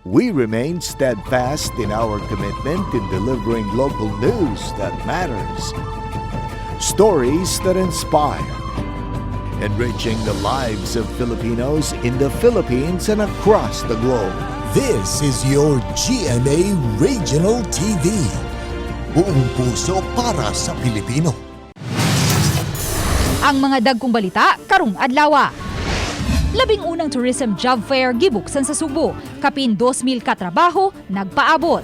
We remain steadfast in our commitment in delivering local news that matters. Stories that inspire. Enriching the lives of Filipinos in the Philippines and across the globe. This is your GMA Regional TV. Buong puso para sa Pilipino. Ang mga dagkong balita karong adlaw. Labing unang tourism job fair gibuksan sa Subo. Kapin 2,000 katrabaho nagpaabot.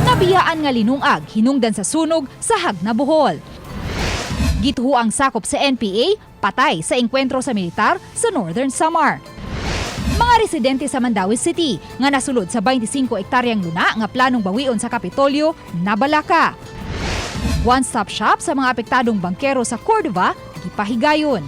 Nabiyaan nga linungag hinungdan sa sunog sa Hagna, Bohol. Gituho ang sakop sa NPA, patay sa engkwentro sa militar sa Northern Samar. Mga residente sa Mandaue City nga nasulod sa 25 ektaryang luna nga planong bawion sa Kapitolyo, nabalaka. One-stop shop sa mga apektadong bangkero sa Cordova, gipahigayon.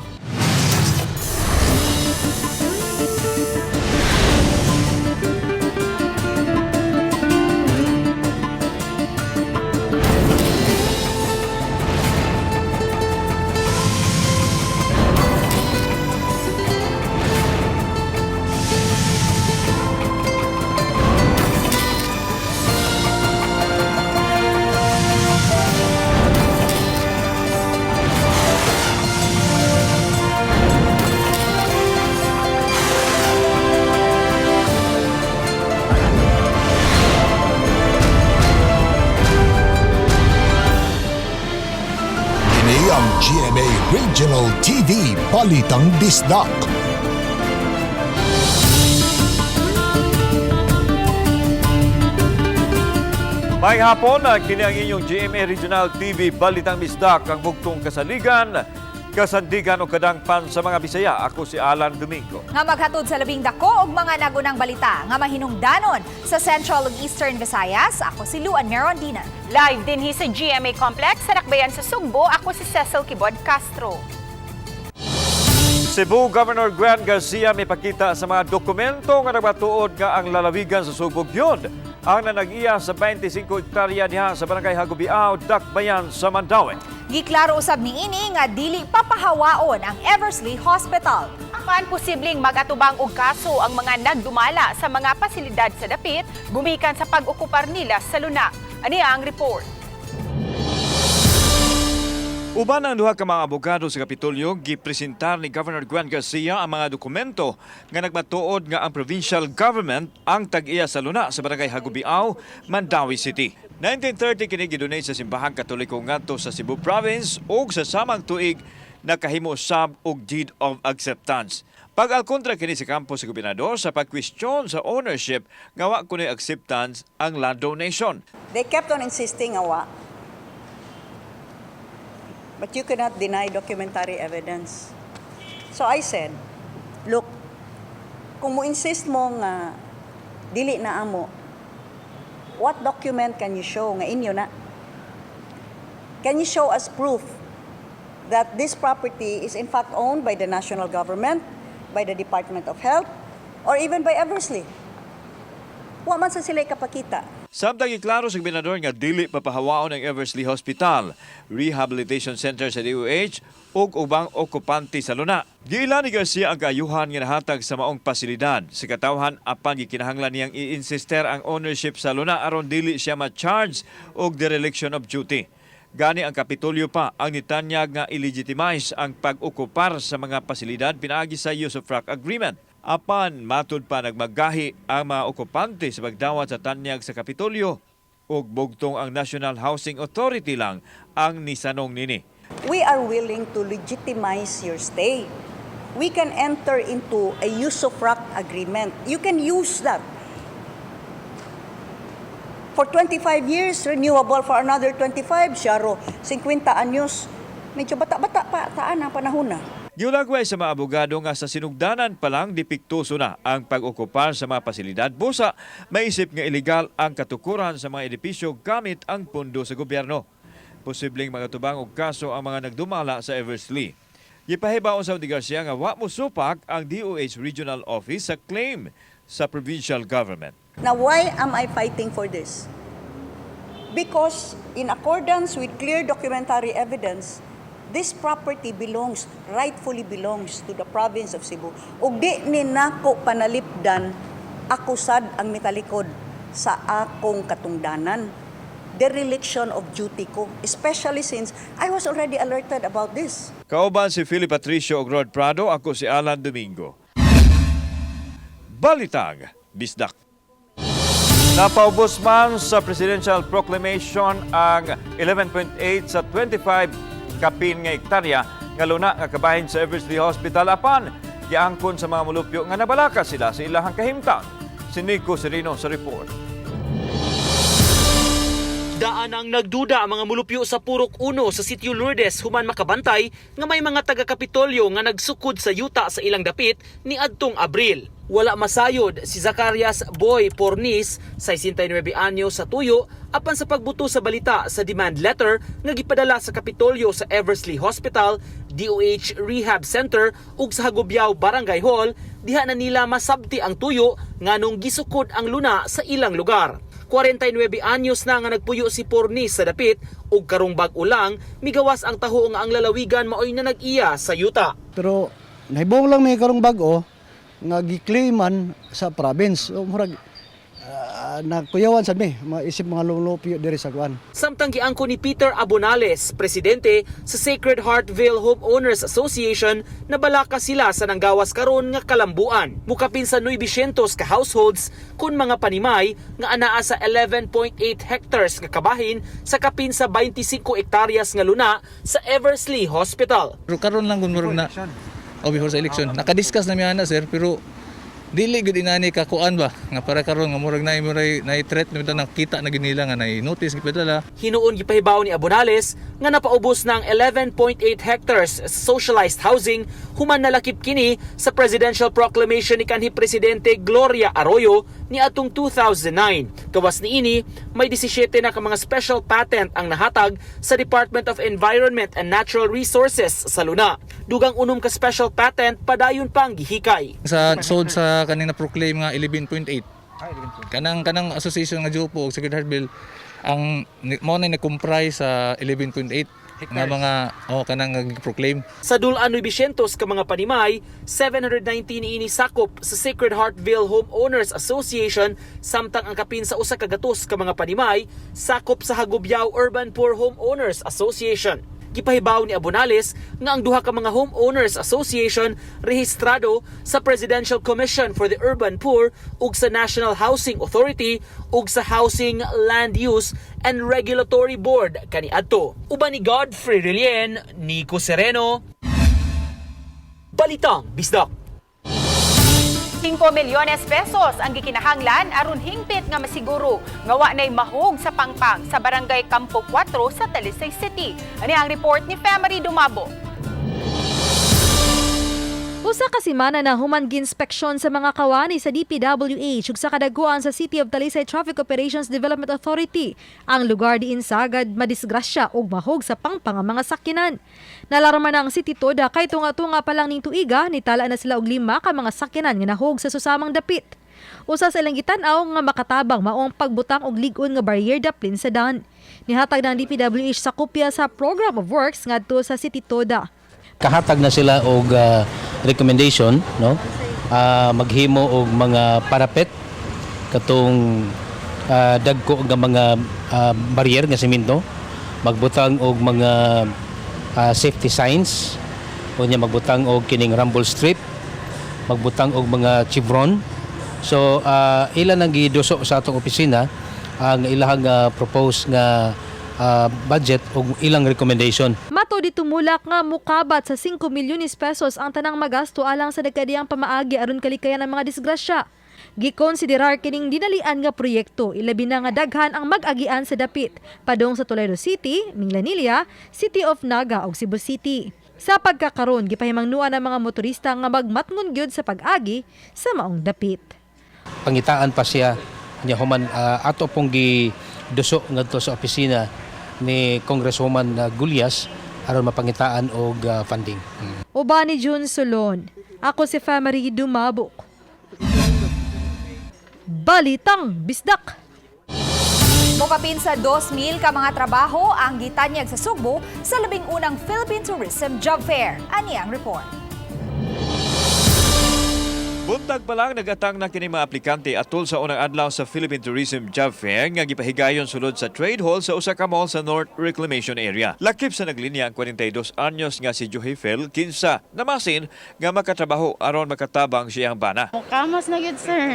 Ang GMA Regional TV Balitang Bisdak. May hapon, kini ang inyong GMA Regional TV Balitang Bisdak, ang bugtong kasaligan, kasandigan o kadangpan sa mga Bisaya. Ako si Alan Domingo. Nga maghatod sa labing dako og mga nagunang balita nga mahinungdanon sa Central ug Eastern Visayas. Ako si Luan Merondina. Live din sa GMA Complex sa Nakbayan sa Sugbo. Ako si Cecil Kibod Castro. Cebu Governor Gwen Garcia may pakita sa mga dokumento nga nagbatuod nga ang lalawigan sa Sugbog yun ang nanag-iya sa 25 hektarya diha sa Barangay Hagubiao, Dakbayan sa Mandaue. Giklaro usab niini nga dili papahawaon ang Eversley Hospital. Apan posibleng mag-atubang og kaso ang mga nagdumala sa mga pasilidad sa dapit gumikan sa pag-okupar nila sa luna. Ani ang report. Uban ang duha ka mga abogado sa Kapitolyo, gipresentar ni Governor Gwen Garcia ang mga dokumento nga nagbatuod nga ang provincial government ang tag-iya sa luna sa Barangay Hagubiao, Mandaue City. 1930 kini gidonate sa Simbahang Katoliko ngadto sa Cebu Province ug sa samang tuig nakahimo sab og deed of acceptance. Pag-alkontra kini sa kampo sa gobernador sa pag-question sa ownership nga wa kunoy acceptance ang land donation. They kept on insisting awa. But you cannot deny documentary evidence. So I said, look, kung mo insist mo nga dili na amo, what document can you show nga inyo na? Can you show us proof that this property is in fact owned by the national government, by the Department of Health, or even by Eversley? Wa man sa sila ikapakita. Samtang iklaro sa gobernador nga dili papahawaon ang Eversley Hospital, Rehabilitation Center sa DOH ug ubang okupante sa luna. Giila ni Garcia ang kaayuhan nga nahatag sa maong pasilidad. Sa katawhan apan gikinahanglan niyang i-insister ang ownership sa luna aron dili siya ma-charge og dereliction of duty. Gani ang Kapitolyo pa ang nitanyag nga i-legitimize ang pag-okupar sa mga pasilidad pinaagi sa use of frack agreement. Apan matud pa nagmagahi ang mga okupante sa pagdawat sa tanyag sa Kapitolyo ug bugtong ang National Housing Authority lang ang nisanong nini. We are willing to legitimize your stay. We can enter into a use of frack agreement. You can use that. For 25 years, renewable for another 25, syaro, 50 anyos. Medyo bata-bata pa, taan ang panahon na. Giulagway sa mga abogado nga sa sinugdanan pa lang dipiktuso na ang pag-okupar sa mga pasilidad. Busa, maisip nga ilegal ang katukuran sa mga edipisyo gamit ang pundo sa gobyerno. Posibleng magatubang og kaso ang mga nagdumala sa Eversley. Gipahibaon sa ni Garcia nga wa mo supak ang DOH Regional Office sa claim sa provincial government. Now, why am I fighting for this? Because in accordance with clear documentary evidence, this property rightfully belongs to the province of Cebu. Ug di ni nako panalipdan Ako sad ang mitalikod sa akong katungdanan, dereliction of duty ko, especially since I was already alerted about this. Kauban si Philip Patricio ug Rod Prado, ako si Alan Domingo. Balitang Bisdak. Napaubos man sa Presidential Proclamation ang 11.8 sa 25 kapin nga hektarya nga luna nga kabahin sa Eversley Hospital apan giangkon sa mga mulupyo nga nabalaka sila sa ilahang kahimtang. Si Nico Serino sa report. Daan ang nagduda ang mga mulupyo sa Purok 1 sa Sitio Lourdes human makabantay nga may mga taga-Kapitolyo nga nagsukod sa yuta sa ilang dapit ni adtong Abril. Wala masayod si Zacarias Boy Pornis, 69 anyos sa tuyo, apan sa pagbuto sa balita sa demand letter nga gipadala sa Kapitolyo sa Eversley Hospital, DOH Rehab Center ug sa Hagubiao Barangay Hall, diha na nila masabti ang tuyo nganong gisukod ang luna sa ilang lugar. 49 anyos na nga nagpuyo si Pornis sa dapit ug karong bag-o lang migawas ang taho nga ang lalawigan maoy na nag-iya sa yuta. Pero nahibong lang may karong bag-o nga giklaiman sa province. O murag nakuyawan sad mi maisip mga lupyo diri sa kuan. Samtang giangko ni Peter Abonales, presidente sa Sacred Heartville Homeowners Association, na balaka sila sa nanggawas karon nga kalambuan. Mukapin sa 900 ka households kun mga panimay nga anaa sa 11.8 hectares nga kabahin sa kapin sa 25 hektaryas nga luna sa Eversley Hospital. Pero karon lang gumurog na before sa election. Nakadiscuss na miya na sir pero dili gud inani ka kuan ba nga para karon nga murag na threat na nakita na ginila nga notice gipadala. Hinuon gipahibaw ni Abonales nga napaubos ng 11.8 hectares sa socialized housing human nalakip kini sa Presidential Proclamation ni kanhi Presidente Gloria Arroyo ni atong 2009. Kawas niini, may 17 na ka mga special patent ang nahatag sa Department of Environment and Natural Resources sa luna. Dugang unom ka special patent padayon pang gihikay. Sa sod sa kaning na proclaim nga 11.8. Kanang association nga Jupo ug Sacred Heart Bill ang mo na comprise sa 11.8 nga mga kanang nag-proclaim. Sa dulan 900 ka mga panimay, 719 ini sakop sa Sacred Heartville Homeowners Association, samtang ang kapin sa usa ka gatos ka mga panimay sakop sa Hagubiao Urban Poor Homeowners Association. Gipahibaw ni Abonales nga ang duha ka mga homeowners association rehistrado sa Presidential Commission for the Urban Poor ug sa National Housing Authority ug sa Housing Land Use and Regulatory Board kaniadto. Uban ni Godfrey Relien, Nico Sereno, Balitang Bisdak. 5 milyones pesos ang gikinahanglan aron hingpit nga masiguro nga wa nay mahog sa pangpang sa Barangay Campo 4 sa Talisay City. Ani ang report ni Femery Dumabo. Usa ka semana na human ginspeksyon sa mga kawani sa DPWH ug sa kadaguan sa City of Talisay Traffic Operations Development Authority ang lugar diin sagad madisgrasya ug mahog sa pangpang mga sakyanan. Nalarma na ang City Toda kay tunga-tunga pa lang ning tuiga nitala na sila og 5 ka mga sakyanan nga nahog sa susamang dapit. Usa sa ilang gitan-aw nga makatabang mao ang pagbutang og lig-on nga barrier daplin sa daan. Nihatag ng DPWH sa kopya sa Program of Works ngadto sa City Toda. Kahatag na sila og recommendation, no, maghimo og mga parapet katong dagko nga mga barrier nga semento, magbutang og mga safety signs, unya magbutang og kining rumble strip, magbutang og mga chevron. So ilan ang giduso sa atong opisina ang ilahang propose nga budget o ilang recommendation. Mato di tumulak nga mukabat sa 5 milyones pesos ang tanang magasto alang sa nagkadiyang pamaagi aron kalikayan ng mga disgrasya. Gikonsiderar kining dinalian nga proyekto ilabi na nga daghan ang mag-agian sa dapit padong sa Toledo City, Minglanilla, City of Naga ug Cebu City. Sa pagkakaron gipahimangnuan ang mga motorista nga magmatngon gyud sa pag-agi sa maong dapit. Pangitaan pa siya nya human ato pong giduso ngadto sa opisina ni Congresswoman Gulyas aron mapangitaan og funding. Uban ni June Solon, ako si Femery Dumabok. Balitang Bisdak. Mukapin sa 2,000 ka mga trabaho ang gitanyag sa Sugbo sa 11 Philippine Tourism Job Fair. Ani ang report. Buntag pa lang nagatang na kini mga aplikante atol sa unang adlaw sa Philippine Tourism Job Fair nga gipahigayon sulod sa Trade Hall sa usa ka mall sa North Reclamation Area. Lakip sa naglinya ang 42 anyos nga si Joey Fel kinsa namasin nga makatrabaho aron makatabang siyang bana. Kamos na gyud sir.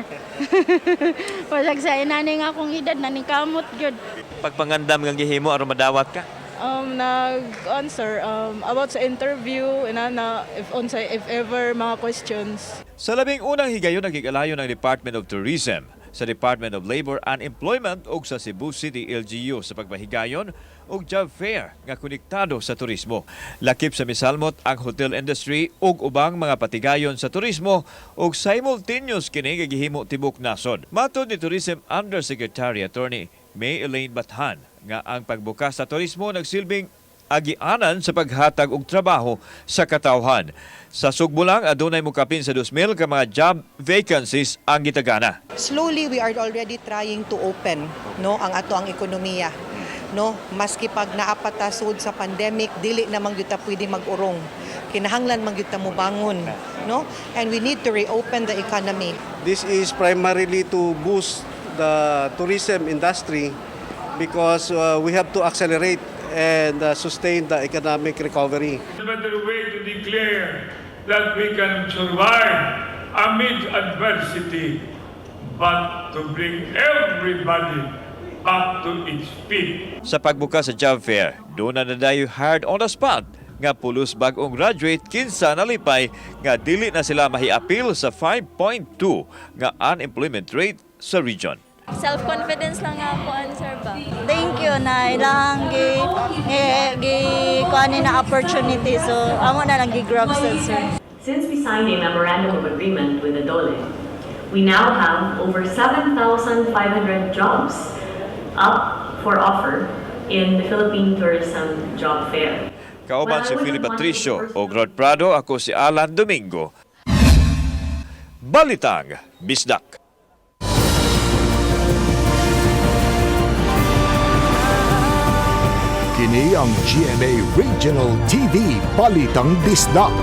Pag sa inani nga akong edad nanikamot gyud. Pagpangandam nga gihimo aron madawat ka. Nag-answer about sa interview if ever mga questions. Sa labing unang higayon nagigalayo ng Department of Tourism, sa Department of Labor and Employment ug sa Cebu City LGU sa pagpahigayon og job fair nga konektado sa turismo. Lakip sa misalmot ang hotel industry ug ubang mga patigayon sa turismo ug simultaneous kini nga gihimo tibok nasod. Matod ni Tourism Undersecretary Attorney May Elaine Bathan nga ang pagbukas sa turismo nagsilbing agianan sa paghatag og trabaho sa katawhan. Sa Sugbo lang adunay mokapin sa 2,000 ka mga job vacancies ang gitagana. Slowly we are already trying to open ang ato ang ekonomiya. Maski pag naapatasod sa pandemic dili namang gyud ta pwede mag-urong. Kinahanglan man gyud ta mo bangon, And we need to reopen the economy. This is primarily to boost the tourism industry because we have to accelerate and sustain the economic recovery. The better way to declare that we can survive amid adversity, but to bring everybody back to its feet. Sa pagbukas sa job fair, doon na nadayo hard on the spot nga pulos bag-ong graduate kinsa nalipay nga dili na sila mahiapil sa 5.2 nga unemployment rate sa region. Self-confidence lang nga po, sir ba? Thank you na ilang kuani na opportunity. So, amo na lang gi-grab sir. Since we signed a memorandum of agreement with the DOLE, we now have over 7,500 jobs up for offer in the Philippine Tourism Job Fair. Kauban si Philip Patricio o Rod Prado, ako si Alan Domingo. Balitang Bisdak. Kini ang GMA Regional TV Balitang Bisdak.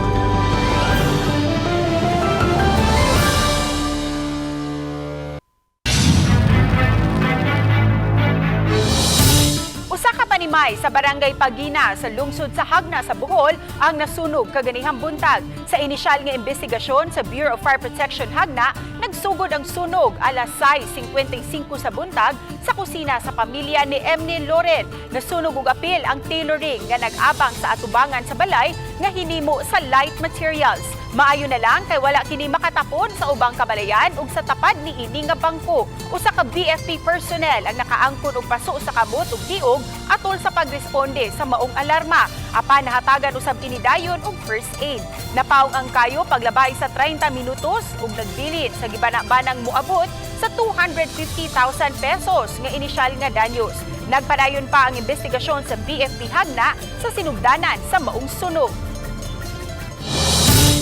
Usa ka panimay sa Barangay Pagina sa lungsod sa Hagna sa Bohol ang nasunog kaganihang buntag. Sa inisyal nga investigasyon sa Bureau of Fire Protection Hagna, nagsugod ang sunog alas 6:55 sa buntag sa kusina sa pamilya ni Emny Loren. Nasunog og apil ang tailoring nga nag-abang sa atubangan sa balay nga hinimo sa light materials. Maayo na lang kay wala kini makatapon sa ubang kabalayan ug sa tapad ni ini nga bangko. Usa ka BFP personnel ang nakaangkon og paso sa kamot ug tiog atol sa pagresponde sa maong alarma. Apan nahatagan usab kini dayon og first aid. Napaong ang kayo paglabay sa 30 minutos ug nagbilin sa gibana-banang moabot sa 250,000 pesos nga inisyal nga danyos. Nagpadayon pa ang investigasyon sa BFP Hagna sa sinugdanan sa maong sunog.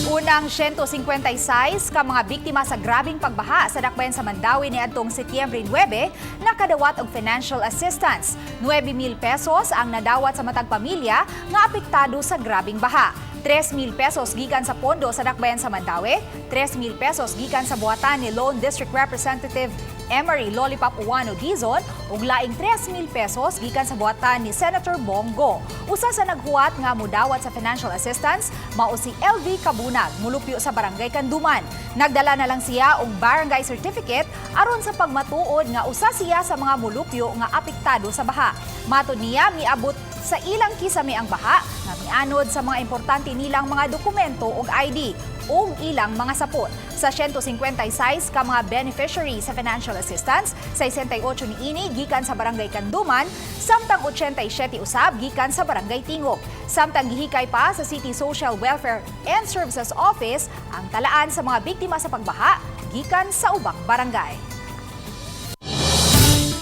Unang 156 ka mga biktima sa grabing pagbaha sa dakbayan sa Mandawi ni adtong Setyembre 9 nakadawat og financial assistance. 9,000 pesos ang nadawat sa matag pamilya nga apektado sa grabing baha. 3,000 pesos gikan sa pondo sa dakbayan sa Mandawi, 3,000 pesos gikan sa buhatan ni Lone District Representative Emery Lollipop Uwano Dizon ug laing 3,000 pesos gikan sa buhatan ni Senator Bongo. Usa sa naghuwat nga mudawat sa financial assistance mao si LV Kabunag, mulupyo sa Barangay Kanduman. Nagdala na lang siya og barangay certificate aron sa pagmatuod nga usa siya sa mga mulupyo nga apektado sa baha. Matud niya miabot sa ilang kisame ang baha nga mianod sa mga importante nilang mga dokumento ug ID ug ilang mga sapot. Sa 156 ka mga beneficiary sa financial assistance, 68 niini gikan sa Barangay Kanduman, samtang 87 usab gikan sa Barangay Tingog. Samtang gihikay pa sa City Social Welfare and Services Office ang talaan sa mga biktima sa pagbaha gikan sa ubang barangay.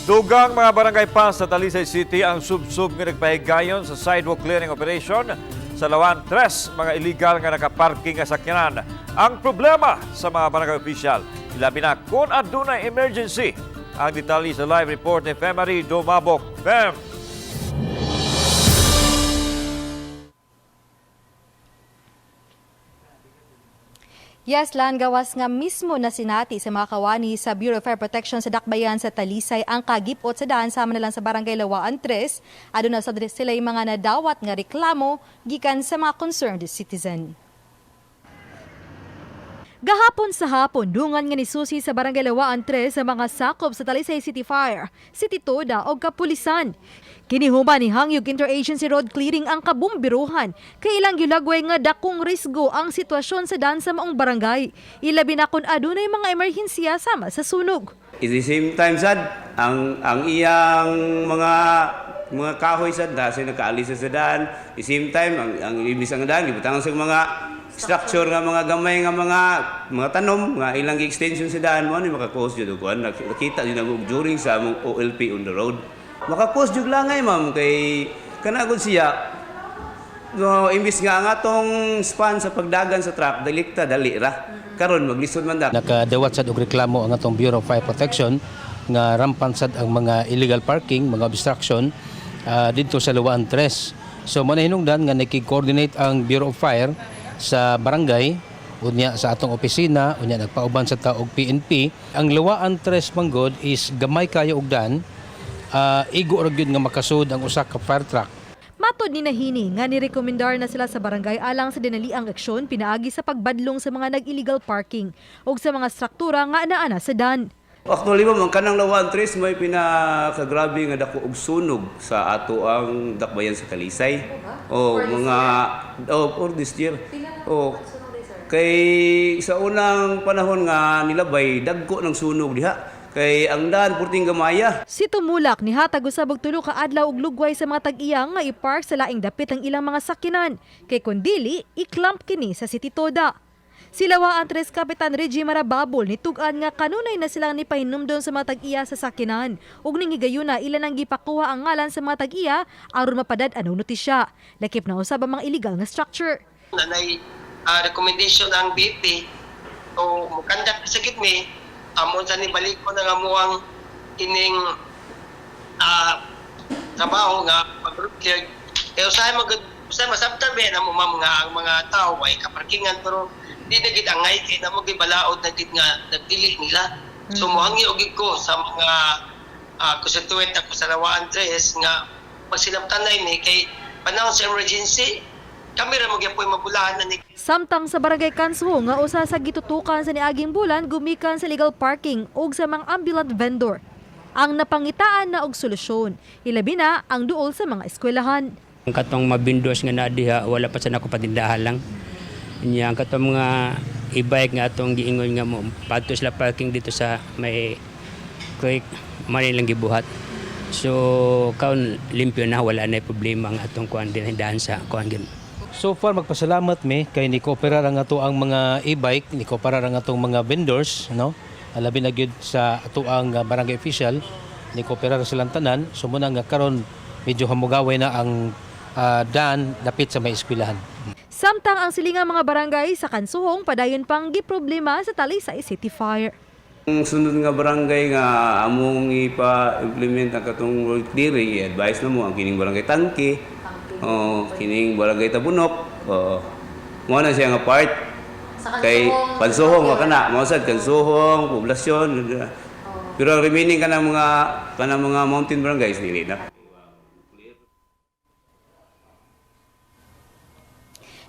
Dugang mga barangay pa sa Talisay City ang sub-sub nga nagpahigayon sa sidewalk clearing operation sa Lawan 3 mga illegal nga nakaparking nga sakyanan. Ang problema sa mga barangay official, ilabi na kung adunay emergency. Ang detalye sa live report ni Femari Domabok. Fem! Yes, Lan, gawas nga mismo na sinati sa mga kawani sa Bureau of Fire Protection sa Dakbayan sa Talisay ang kagipot sa daan sama na lang sa Barangay Lawaan 3. Aduna sa sila yung mga nadawat nga reklamo gikan sa mga concerned citizen. Gahapon sa hapon, dungan nga ni Susi sa Barangay Lawaan 3 sa mga sakop sa Talisay City Fire, City Toda o Kapulisan. Kinihuman ni Hangyug Interagency Road Clearing ang kabumbiruhan, kay ilang gilagway nga dakong risgo ang sitwasyon sa daan sa maong barangay. Ilabi na kung adunay mga emerhensiya sama sa sunog. At the same time, sad, ang iyang mga kahoy sad, dahil nakaalis sa daan. At the same time, ang ibis ang daan, gibutangan sa mga structure nga mga gamay nga mga tanom nga ilang extension sa daan mo ni maka-cause jud kuan nakita din ang during sa among OLP on the road maka-cause jud langay ma'am kay kanagod siya no imbis nga ang atong span sa pagdagan sa truck dalikta dali ra karon maglisod man da nakadawat sad og reklamo ang atong Bureau of Fire Protection nga rampant sad ang mga illegal parking mga obstruction dito sa Lawaan 3. So mo na hinungdan nga nakig-coordinate ang Bureau of Fire sa barangay, unya sa atong opisina, unya nagpauban sa taog PNP. Ang Lawaan 3 manggod is gamay kayo og daan, igo ra gyud nga makasud ang usa ka fire truck. Matod ni Nahini nga nirekomendar na sila sa barangay alang sa dinaliang aksyon pinaagi sa pagbadlong sa mga nag-illegal parking ug sa mga struktura nga ana sa daan. Actually mo kanang Lawaan 3 may pinakagrabe nga dako og sunog sa ato ang dakbayan sa Talisay. For this year. Kay sa unang panahon nga nilabay dagko ng sunog diha. Kay ang daan purting gamaya. Si Tumulak ni hatag usab og tulo ka adlaw og lugway sa mga tag-iyang nga i-park sa laing dapit ang ilang mga sakyanan. Kay kun dili i-clamp kini sa City Toda. Si Lawaan 3 Kapitan Reggie Marababol nitugan nga kanunay na silang nipahinumdon sa mga tag-iya sa sakinan ug ning higayuna ilan ang gipakuha ang ngalan sa mga tag-iya aron mapadad anong notisya. Lakip na usab ang mga illegal nga structure. Nanay recommendation ang BP o mukandak sa gitmi amon sa nibalik ko na nga muang kining trabaho nga pag-clear kaya usay masabtan ba na ang mga tao ay kaparkingan pero di na gid angay kay na mo gibalaod na gid nga nagdili nila. So mohangi og ko sa mga constituent ako sa Lawaan 3 nga pagsinabtanay ni kay panahon sa emergency kami ra mo gyapon mabulahan na ni. Samtang sa Barangay Kansuho nga usa sa gitutukan sa niaging bulan gumikan sa legal parking ug sa mga ambulant vendor. Ang napangitaan na og solusyon, ilabi na ang duol sa mga eskwelahan. Ang katong mabindos nga na diha wala pa sa nako patindahan lang. Nya ang katong mga e-bike nga atong giingon nga mo padto sila parking dito sa may quick manilang gibuhat. So kaon limpyo na wala na problema ang atong kuan dinhan sa kuan gid. So far magpasalamat mi kay ni kooperar ang ato ang mga e-bike, ni kooperar ang atong mga vendors, no? Alabi na gyud sa ato ang barangay official, ni kooperar silang tanan. So muna nga karon medyo hamugaway na ang daan dapit sa may eskwelahan. Samtang ang silingang mga barangay sa Kansuhong padayon pang giproblema sa Talisay City Fire. Ang sunod nga barangay nga among ipa-implement ang katong road clearing, i-advise na mo ang kining barangay Tangke, kining barangay Tabunok, mo na siya nga part kay Kansuhong kana mao sad Kansuhong poblasyon pero ang remaining kanang mga mountain barangays dili na.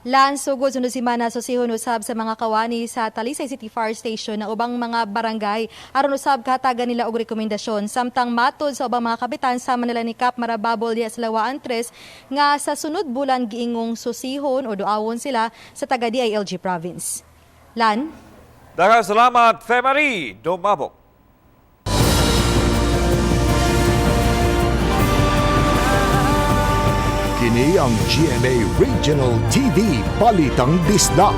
Lan sugod sunod semana so sihon usab sa mga kawani sa Talisay City Fire Station na ubang mga barangay aron usab kahatagan nila og rekomendasyon samtang matod sa ubang mga kapitan sama nila ni Kap Marababol diha sa Lawaan 3 nga sa sunod bulan giingong susihon o duawon sila sa taga DILG province. Lan. Daghang salamat Femari Dumabok. Kini ang GMA Regional TV Balitang Disda.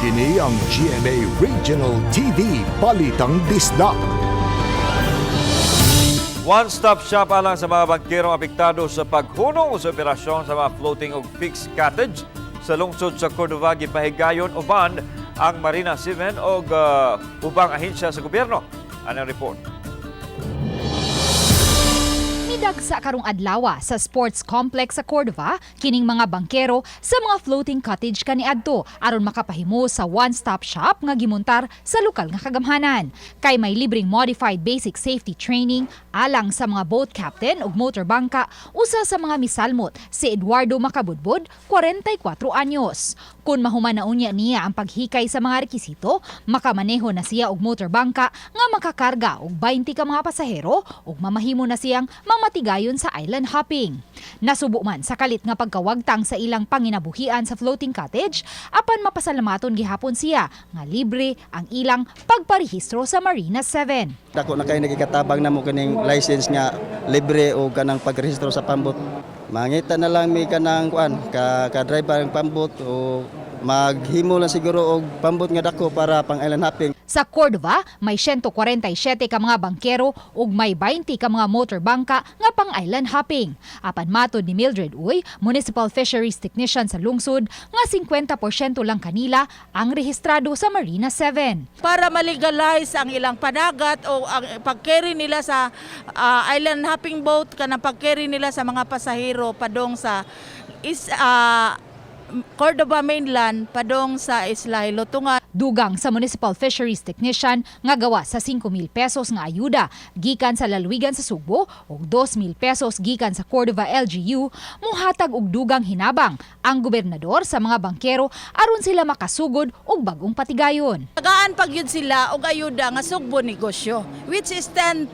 Kini ang GMA Regional TV Balitang Disda. One-stop shop alang sa mga bangkerong apektado sa paghunong sa operasyon sa mga floating o fixed cottage sa lungsod sa Cordova gipahigayon uban ang Marina 7 o ubang ahensya sa gobyerno. Ano ang report? Nidagsa karong adlaw sa sports complex sa Cordova kining mga bangkero sa mga floating cottage kaniadto aron makapahimo sa one-stop shop nga gimontar sa lokal nga kagamhanan. Kay may libreng modified basic safety training alang sa mga boat captain ug motor bangka, usa sa mga misalmot si Eduardo Macabudbud, 44 anyos. Kung mahuman na unya niya ang paghikay sa mga rekisito, makamaneho na siya og motor bangka nga makakarga og 20 ka mga pasahero ug mamahimo na siyang mamatigayon sa island hopping. Nasubo man sa kalit nga pagkawagtang sa ilang panginabuhian sa floating cottage, apan mapasalamaton gihapon siya nga libre ang ilang pagparehistro sa Marina 7. Dako na kay nagikatabang namo kining license nga libre o kanang pagrehistro sa pambot. Mangita na lang mi kanang kuan ka driver ng pambot o maghimo lang siguro og pambot nga dako para pang island hopping. Sa Cordova, may 147 ka mga bangkero ug may 20 ka mga motor bangka nga pang island hopping. Apan matod ni Mildred Uy, Municipal Fisheries Technician sa lungsod, nga 50% lang kanila ang rehistrado sa Marina 7. Para malegalize ang ilang panagat o ang pag-carry nila sa island hopping boat, kanang pag-carry nila sa mga pasahero padong sa Cordova mainland padong sa Isla Hilotungan. Dugang sa Municipal Fisheries Technician nga gawa sa 5,000 pesos nga ayuda gikan sa lalawigan sa Sugbo ug 2,000 pesos gikan sa Cordova LGU, muhatag og dugang hinabang ang gobernador sa mga bangkero aron sila makasugod og bagong patigayon. Tagaan pag yun sila og ayuda nga Sugbo negosyo, which is 10,000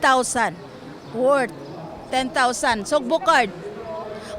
worth 10,000 Sugbo card.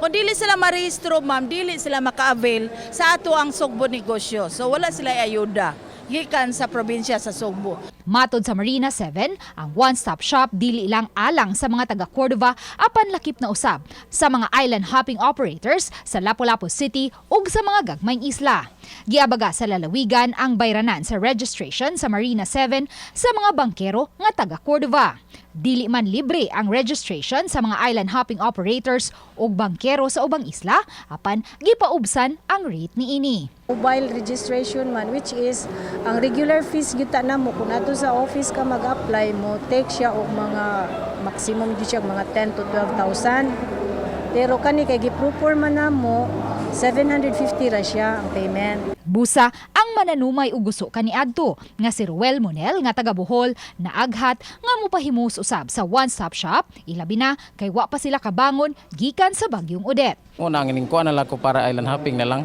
Kung dili sila marehistro, ma'am, dili sila maka-avail sa ato ang Sugbo negosyo. So wala sila ayuda gikan sa probinsya sa Sugbo. Matod sa Marina 7, ang one-stop shop dili lang alang sa mga taga Cordova apan lakip na usab sa mga island hopping operators sa Lapu-Lapu City ug sa mga gagmayng isla. Giabaga sa lalawigan ang bayranan sa registration sa Marina 7 sa mga bangkero nga taga Cordova. Dili man libre ang registration sa mga island hopping operators ug bangkero sa ubang isla, apan gipaubsan ang rate niini. Mobile registration man, which is ang regular fees kita namo kung ato sa office ka mag-apply mo, take siya og mga maximum di siya mga 10 to 12,000. Pero kani kay gi-proforma namo 750 ra siya ang payment. Busa ang mananumay ug gusto kaniadto nga si Ruel Monel nga taga Bohol naaghat nga mopahimus usab sa one-stop shop, ilabi na kay wa pa sila kabangon gikan sa bagyong Odette. Una ang ining kuan na lang ko para island hopping na lang.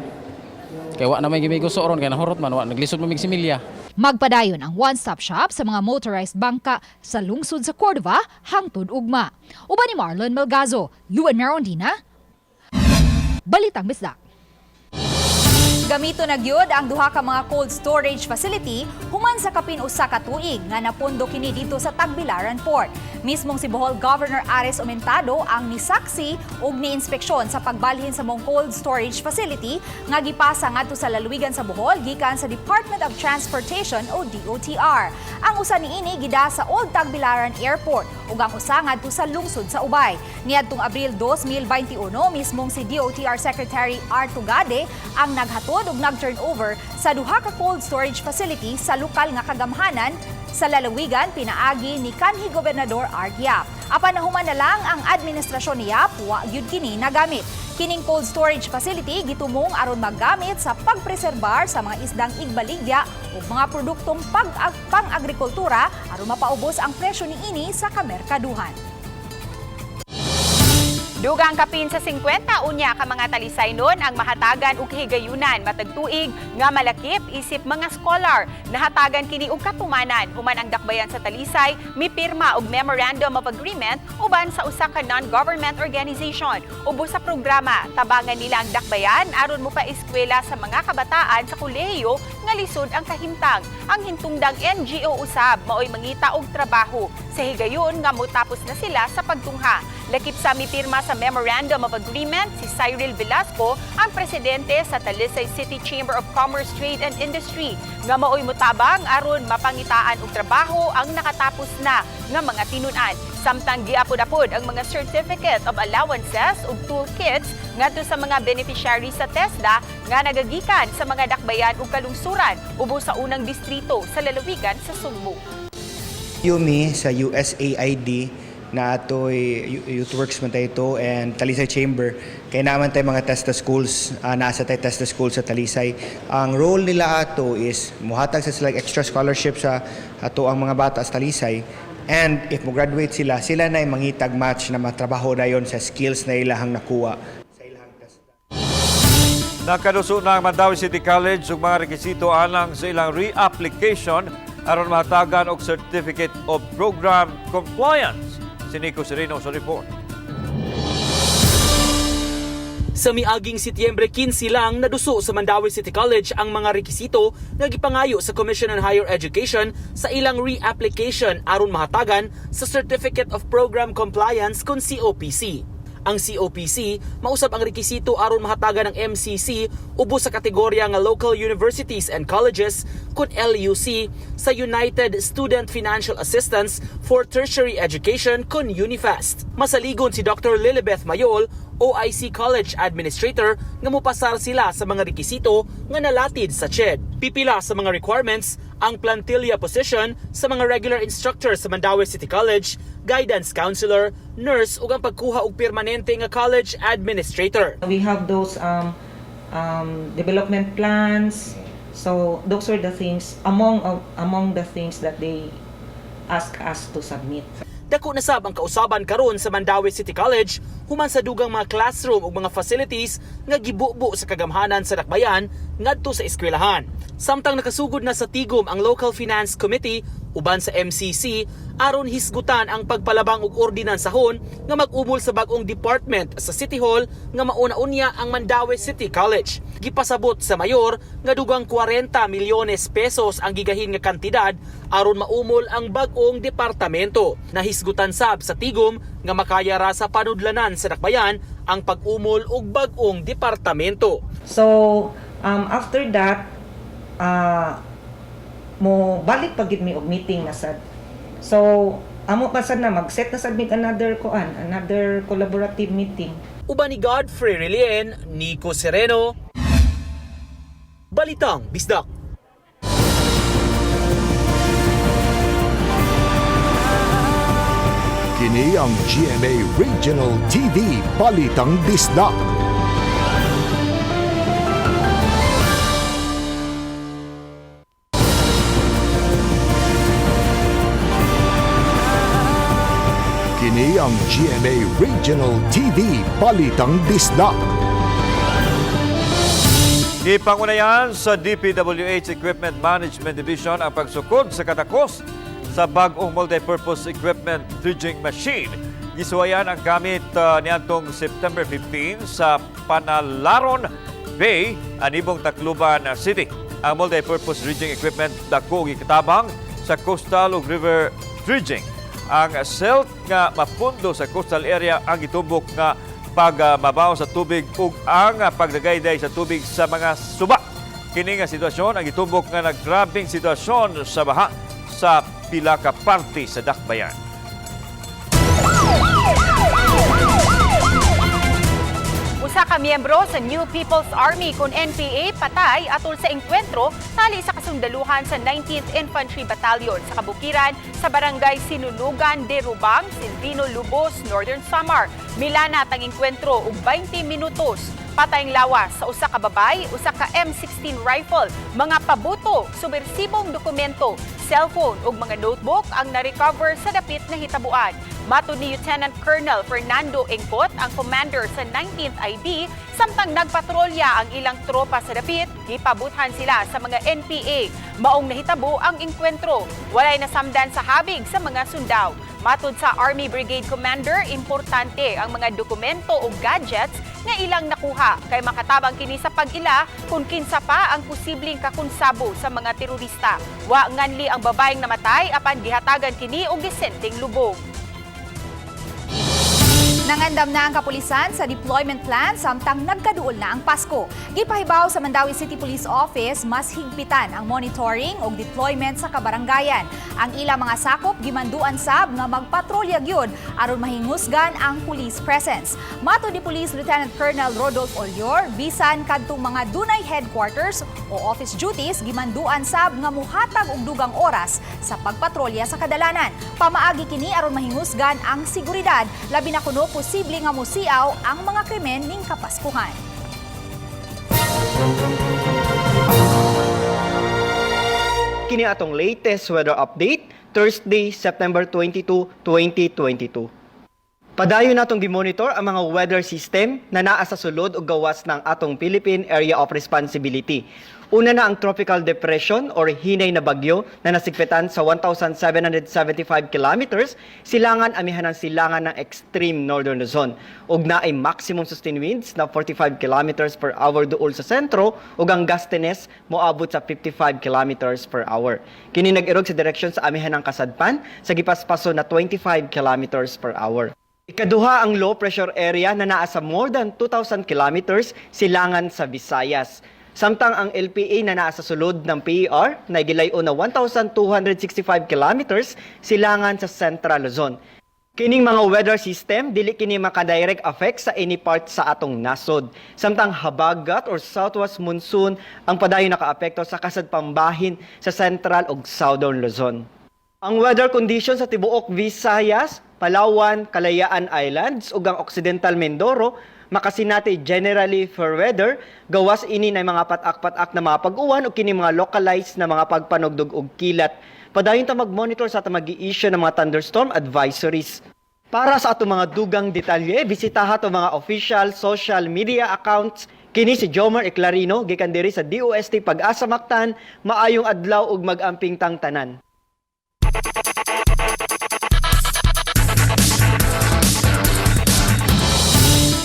Kay wa na may gimiguso ron kay nahurot man wa naglisod mo mig similya. Magpadayon ang one-stop shop sa mga motorized bangka sa lungsod sa Cordova hangtod ugma. Uban ni Marlon Melgazo, Luan Merondina, Balitang Bisdak. Gamito na gyud ang duha ka mga cold storage facility human sa kapin usa ka tuig nga napundo kini dito sa Tagbilaran Port. Mismong si Bohol Governor Ares Omentado ang nisaksi ug niinspeksyon sa pagbalhin sa mong cold storage facility nga gipasa ngadto sa lalawigan sa Bohol gikan sa Department of Transportation o DOTR. Ang usa niini gida sa Old Tagbilaran Airport ug ang usa ngadto sa lungsod sa Ubay. Niadtong Abril 2021 mismong si DOTR Secretary Art Tugade ang naghatod ug nag-turnover sa duha ka cold storage facility sa lokal nga kagamhanan sa lalawigan pinaagi ni kanhi Gobernador Art Yap. Apan nahuman na lang ang administrasyon ni Yap, wa gyud kini nagamit. Kining cold storage facility gitumong aron maggamit sa pagpreserbar sa mga isdang igbaligya ug mga produktong pang-agrikultura aron mapaubos ang presyo niini sa kamerkaduhan. Dugang kapin sa 50 unya ka mga talisay nun ang mahatagan og higayunan matag tuig nga malakip isip mga scholar. Nahatagan kini og katumanan human ang dakbayan sa talisay mipirma og Memorandum of Agreement uban sa usa ka non-government organization. Ubos sa programa tabangan nila ang dakbayan aron mopa-eskwela sa mga kabataan sa kolehiyo nga lisod ang kahimtang. Ang hintungdang NGO usab maoy mangita og trabaho sa higayon nga motapos na sila sa pagtungha. Lakip sa mipirma sa Memorandum of Agreement si Cyril Velasco, ang presidente sa Talisay City Chamber of Commerce, Trade and Industry, nga maoy mutabang aron mapangitaan og trabaho ang nakatapos na nga mga tinunan. Samtang giapod-apod ang mga Certificate of Allowances ug toolkits ngadto sa mga beneficiaries sa TESDA nga nagagikan sa mga dakbayan ug kalungsuran ubos sa unang distrito sa lalawigan sa Sugbo. UMI sa USAID na ato'y Youth Works man tayo ito and Talisay Chamber. Kaya naman tayo mga TESDA schools, nasa tayo TESDA schools sa Talisay. Ang role nila ato is muhatag sa sila extra scholarship sa ato ang mga bata sa Talisay. And if mo graduate sila, sila na yung mangitag match na matrabaho na yon sa skills na ilahang nakuha. Nakaduso na ang Mandawi City College ug mga rekisito alang sa ilang re-application aron mahatagan og Certificate of Program Compliance. Si Nico Sereno sa report. Sa miaging Setyembre 15 lang naduso sa Mandawi City College ang mga rekisito nga gipangayo sa Commission on Higher Education sa ilang re-application aron mahatagan sa Certificate of Program Compliance kun COPC. Ang COPC mausab ang rekisito aron mahatagan ng MCC ubos sa kategorya nga Local Universities and Colleges kun LUC sa United Student Financial Assistance for Tertiary Education kun UNIFAST. Masaligon si Dr. Lilibeth Mayol, OIC College Administrator, nga mopasar sila sa mga rekisito nga nalatid sa CHED. Pipila sa mga requirements ang plantilla position sa mga regular instructors sa Mandawi City College, guidance counselor, nurse ug ang pagkuha og permanente nga college administrator. We have those development plans. So those are the things among the things that they ask us to submit. Dako na sab ang kausaban karon sa Mandawi City College human sa dugang mga classroom ug mga facilities nga gibubo sa kagamhanan sa dakbayan ngadto sa eskwelahan. Samtang nakasugod na sa tigom ang Local Finance Committee uban sa MCC aron hisgutan ang pagpalabang og ordinansahon nga mag-umol sa bag-ong department sa City Hall nga mauna-unya ang Mandawi City College. Gipasabot sa mayor nga dugang 40 milyones pesos ang gigahin nga kantidad aron maumol ang bag-ong departamento. Nahisgutan sab sa tigom nga makaya ra sa panudlanan sa dakbayan ang pag-umol og bag-ong departamento. So after that mo balik pag gid mi og meeting na sad. So amo pa sad na mag-set na sad mig another collaborative meeting. Uban ni Godfrey Relien, Nico Sereno, Balitang Bisdak. Kini ang GMA Regional TV Balitang Bisdak. Kini ang GMA Regional TV Balitang Bisdak. Gipangunayan sa DPWH Equipment Management Division ang pagsukod sa katakos sa bag-ong multi-purpose equipment dredging machine. Gisuwayan ang gamit niadtong September 15 sa Panalaron Bay, Anibong Tacloban City. Ang multi-purpose dredging equipment dako gikatabang sa coastal ug river dredging. Ang silt nga mapundo sa coastal area ang gitumbok nga pagmabaw sa tubig ug ang pagdagayday sa tubig sa mga suba. Kini nga sitwasyon ang gitumbok nga naggrabing sitwasyon sa baha sa pila ka parte sa dakbayan. Usa ka miyembro sa New People's Army kun NPA patay atol sa engkwentro tali sa kasundaluhan sa 19th Infantry Battalion sa kabukiran sa barangay Sinulugan de Rubang, Silvino Lubos, Northern Samar. Milana tang engkwentro og 20 minutos. Patayng lawas sa usa ka babay, usa ka M16 rifle, mga pabuto, subversibong dokumento, cellphone ug mga notebook ang na-recover sa dapit na hitabuan. Matud ni Lieutenant Colonel Fernando Engkot, ang commander sa 19th ID, samtang nagpatrolya ang ilang tropa sa dapit, gipabuthan sila sa mga NPA. Maong nahitabo ang engkwentro. Walay nasamdan sa habig sa mga sundaw. Matud sa Army Brigade Commander, importante ang mga dokumento o gadgets nga ilang nakuha kay makatabang kini sa pag-ila kung kinsa pa ang posibleng kakunsabo sa mga terorista. Wa nganli ang babayeng namatay apan gihatagan kini og disenteng lubong. Nangandam na ang kapulisan sa deployment plan samtang nagkaduol na ang Pasko. Gipahibaw sa Mandawi City Police Office, mas higpitan ang monitoring o deployment sa kabaranggayan. Ang ilang mga sakop gimanduan sab nga magpatrolya gyud aron mahingusgan ang police presence. Mato di Police Lieutenant Colonel Rodolfo Olior, bisan kadtong mga dunay headquarters o office duties gimanduan sab nga muhatag og dugang oras sa pagpatrolya sa kadalanan. Pamaagi kini aron mahingusgan ang seguridad, labi na kuno posible nga musiaw ang mga krimen ning Kapaskuhan. Kini atong latest weather update, Thursday, September 22, 2022. Padayon natong gi-monitor ang mga weather system na naa sa sulod o gawas ng atong Philippine Area of Responsibility. Una na ang Tropical Depression or hinay na bagyo na nasigpitan sa 1,775 kilometers, silangan amihan ng silangan ng extreme northern Luzon. Ug na ay maximum sustained winds na 45 kilometers per hour duol sa sentro ug ang gustiness moabot sa 55 kilometers per hour. Kini nag-irog sa direksyon sa amihan ng kasadpan sa gipaspaso na 25 kilometers per hour. Ikaduha ang low pressure area na naa sa more than 2,000 kilometers silangan sa Visayas. Samtang ang LPA na naa sa sulod ng PER na gilayo na 1,265 kilometers silangan sa Central Luzon. Kining mga weather system dili kini maka-direct effect sa any part sa atong nasod. Samtang habagat or southwest monsoon ang padayon nakaapekto sa kasadpambahin sa Central ug Southern Luzon. Ang weather conditions sa tibuok Visayas, Palawan, Kalayaan Islands ug ang Occidental Mindoro makasinati generally fair weather, gawas ini na mga patak-patak na mga pag-uwan o kini mga localized na mga pagpanugdog og kilat. Padayon ta mag-monitor sa ta mag-i-issue ng mga thunderstorm advisories. Para sa ato mga dugang detalye, bisitaha to mga official social media accounts. Kini si Jomar Eclarino, gikan diri sa DOST Pag-asa Mactan, maayong adlaw ug mag-amping tang tanan.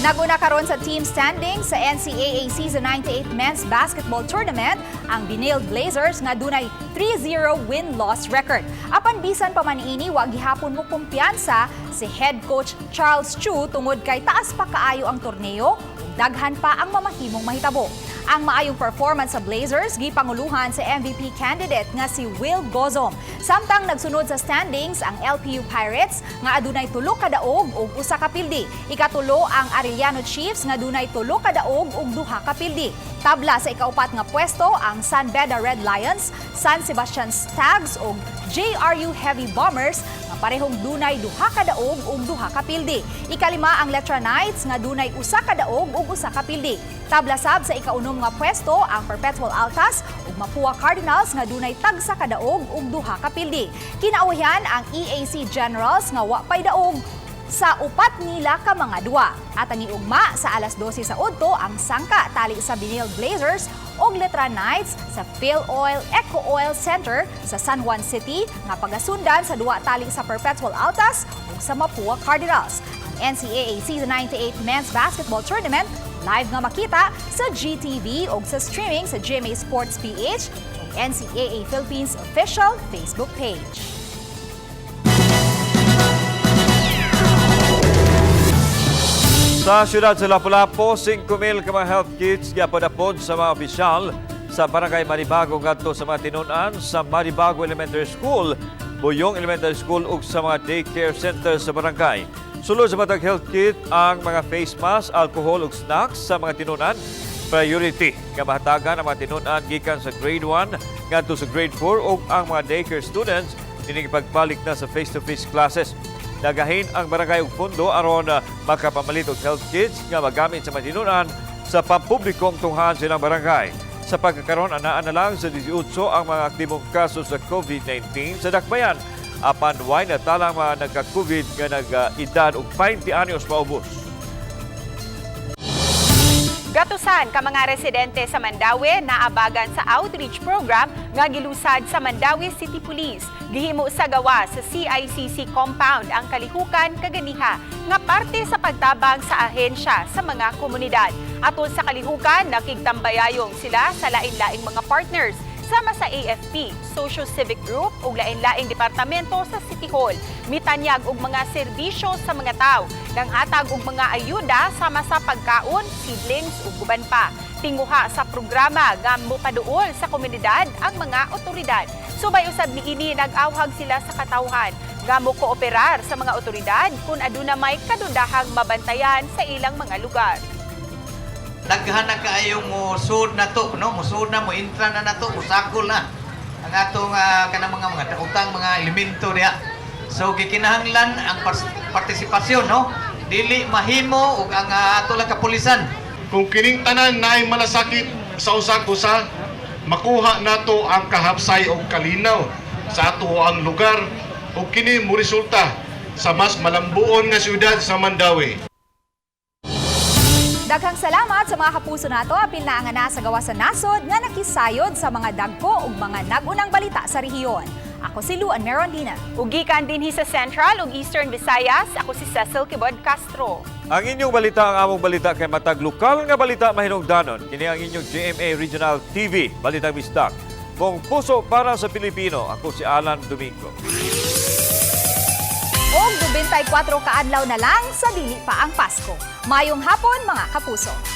Naguna karon sa team standing sa NCAA Season 98 Men's Basketball Tournament ang Binil Blazers nga dunay 3-0 win-loss record. Apan bisan pa man ini wa gihapon mo kumpiyansa si head coach Charles Chu tungod kay taas pa kaayo ang torneo ug daghan pa ang mamahimong mahitabo. Ang maayong performance sa Blazers gipanguluhan sa MVP candidate nga si Will Gozom. Samtang nagsunod sa standings ang LPU Pirates nga adunay 3 ka daog ug 1 ka pildi. Ikatulo ang Arellano Chiefs nga dunay 3 ka daog ug 2 ka pildi. Tabla sa ikaupat nga pwesto ang San Beda Red Lions, San Sebastian Stags ug JRU Heavy Bombers nga parehong dunay 2 ka daog ug 2 ka pildi. Ikalima ang Letra Knights nga dunay 1 ka daog ug 1 ka pildi. Tabla sab sa ikaunom nga pwesto ang Perpetual Altas ug Mapua Cardinals nga dunay tagsa ka daog ug 2 ka pildi. Kinauhian ang EAC Generals nga wa pay daog sa upat nila ka mga duwa. At ang iugma sa alas 12 sa udto ang sangka tali sa Binil Blazers og Letra Knights sa Phil Oil Eco Oil Center sa San Juan City nga pagasundan sa duwa tali sa Perpetual Altas ug sa Mapua Cardinals. Ang NCAA Season 98 Men's Basketball Tournament live nga makita sa GTV o sa streaming sa GMA Sports PH o NCAA Philippines official Facebook page. Sa siyudad sa Lapu-Lapu, 5,000 ka mga health kits giapadapod sa mga opisyal sa Barangay Maribago ngadto sa mga tinunan sa Maribago Elementary School, Buyong Elementary School ug sa mga daycare center sa barangay. Sulod sa matag health kit ang mga face mask, alcohol ug snacks sa mga tinunan. Priority nga mahatagan ang mga tinunan gikan sa grade 1 ngadto sa grade 4 ug ang mga daycare students dinig pagbalik na sa face-to-face classes. Nagahin ang barangay ug pundo aron makapamalit og health kits nga magamit sa mga tinunan sa pampublikong tunghan silang barangay. Sa pagkakaroon, anaan na lang sa 18 ang mga aktibong kaso sa COVID-19 sa Dakbayan. Apan way natalang mga nagka-COVID nga nag-edad og 20 anyos paubos. Gatusan ka mga residente sa Mandawi naabagan sa outreach program nga gilusad sa Mandawi City Police. Gihimo sa gawa sa CICC compound ang kalihukan kaganiha nga parte sa pagtabang sa ahensya sa mga komunidad. Atol sa kalihukan, nakigtambayayong sila sa lain-laing mga partners. sama sa AFP, Social Civic Group ug lain-laing departamento sa City Hall. Mitanyag og mga serbisyo sa mga tao, nanghatag og mga ayuda sama sa pagkaon, seedlings ug uban pa. Tinguha sa programa nga mopaduol sa komunidad ang mga otoridad. Subay usab niini nag-awhag sila sa katawhan nga mo-kooperar sa mga otoridad kung aduna may kadundahang mabantayan sa ilang mga lugar. Daghan na kaayong musud na to, no? Musud na mo intra na to, musakol na ang atong kanang mga utang mga elemento diha. So gikinahanglan ang partisipasyon, no? Dili mahimo ug ang ato lang kapulisan. Kung kining tanan naay malasakit sa usa-usa, makuha nato ang kahapsay o kalinaw sa ato ang lugar ug kini mo resulta sa mas malambuon nga syudad sa Mandawi. Daghang salamat sa mga kapuso nato apil na ang sa gawa sa nasod nga nakisayod sa mga dagko ug mga nagunang balita sa rehiyon. Ako si Luan Merondina. Ugikan dinhi sa Central ug Eastern Visayas, ako si Cecil Kibod Castro. Ang inyong balita, ang among balita kay matag lokal nga balita mahinungdanon. Kini ang inyong GMA Regional TV, Balitang Bisdak. Buong puso para sa Pilipino. Ako si Alan Domingo. Og 24 kaadlaw na lang sa dili pa ang Pasko. Mayong hapon mga kapuso.